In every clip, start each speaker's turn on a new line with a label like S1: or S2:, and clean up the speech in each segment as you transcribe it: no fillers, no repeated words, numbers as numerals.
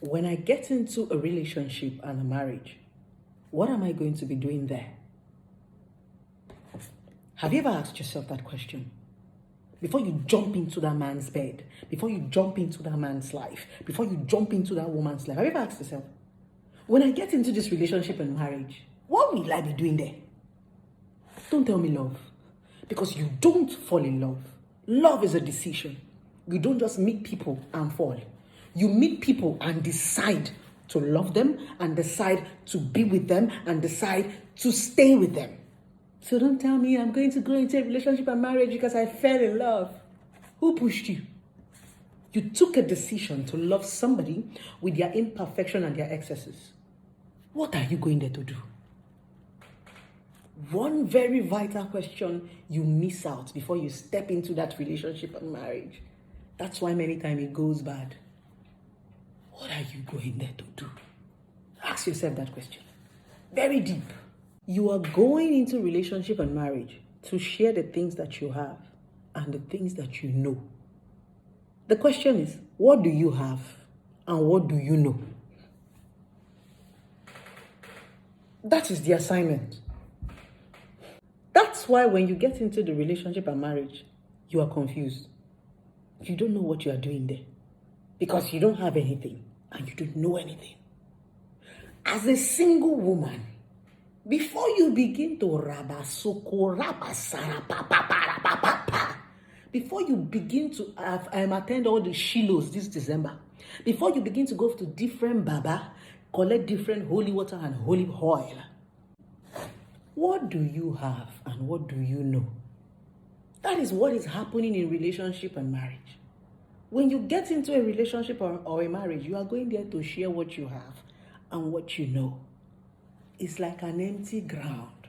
S1: when I get into a relationship and a marriage, what am I going to be doing there? Have you ever asked yourself that question? Before you jump into that man's bed, before you jump into that man's life, before you jump into that woman's life, have you ever asked yourself, when I get into this relationship and marriage, what will I be doing there? Don't tell me love, because you don't fall in love. Love is a decision. You don't just meet people and fall. You meet people and decide to love them, and decide to be with them, and decide to stay with them. So don't tell me I'm going to go into a relationship and marriage because I fell in love. Who pushed you? You took a decision to love somebody with their imperfection and their excesses. What are you going there to do? One very vital question you miss out before you step into that relationship and marriage. That's why many times it goes bad. What are you going there to do? Ask yourself that question. Very deep. You are going into relationship and marriage to share the things that you have and the things that you know. The question is, what do you have and what do you know? That is the assignment. That's why when you get into the relationship and marriage, you are confused. You don't know what you are doing there because you don't have anything and you don't know anything. As a single woman, before you begin to before you begin to attend all the Shilohs this December, before you begin to go to different Baba, collect different holy water and holy oil, what do you have and what do you know? That is what is happening in relationship and marriage. When you get into a relationship or a marriage, you are going there to share what you have and what you know. It's like an empty ground.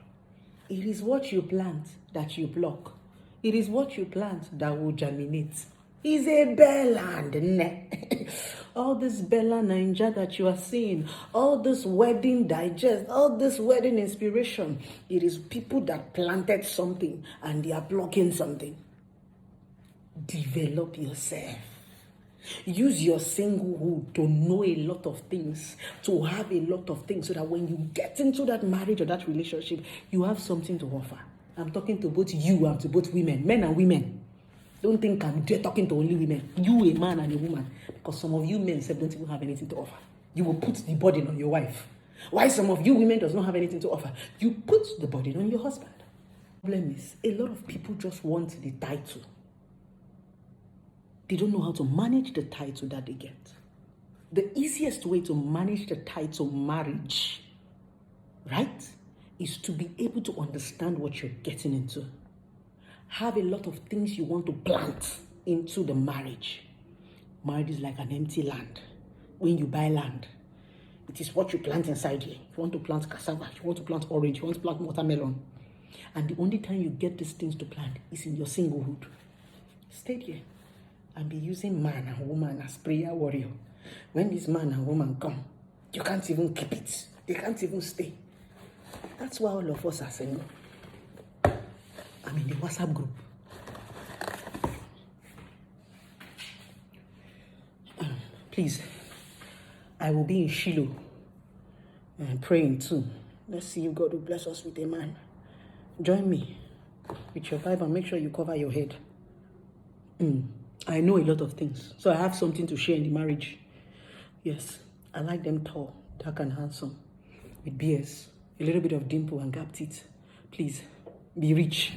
S1: It is what you plant that you pluck. It is what you plant that will germinate. It's a bare land. All this Bella Ninja that you are seeing, all this wedding digest, all this wedding inspiration, it is people that planted something and they are plucking something. Develop yourself. Use your singlehood to know a lot of things, to have a lot of things, so that when you get into that marriage or that relationship, you have something to offer. I'm talking to both you and to both women, men and women. Don't think I'm there talking to only women. You, a man and a woman. Because some of you men don't even have anything to offer. You will put the burden on your wife. Why some of you women does not have anything to offer? You put the burden on your husband. The problem is, a lot of people just want the title. They don't know how to manage the title that they get. The easiest way to manage the title marriage, right, is to be able to understand what you're getting into. Have a lot of things you want to plant into the marriage. Marriage is like an empty land. When you buy land, it is what you plant inside here. You want to plant cassava, you want to plant orange, you want to plant watermelon. And the only time you get these things to plant is in your singlehood. Stay here and be using man and woman as prayer warrior. When this man and woman come, you can't even keep it. They can't even stay. That's why all of us are single. I'm in the WhatsApp group. Please, I will be in Shiloh and praying too. Let's see if God will bless us with a man. Join me with your Bible and make sure you cover your head. I know a lot of things, so I have something to share in the marriage. Yes, I like them tall, dark and handsome, with beards, a little bit of dimple and gap teeth. Please, be rich.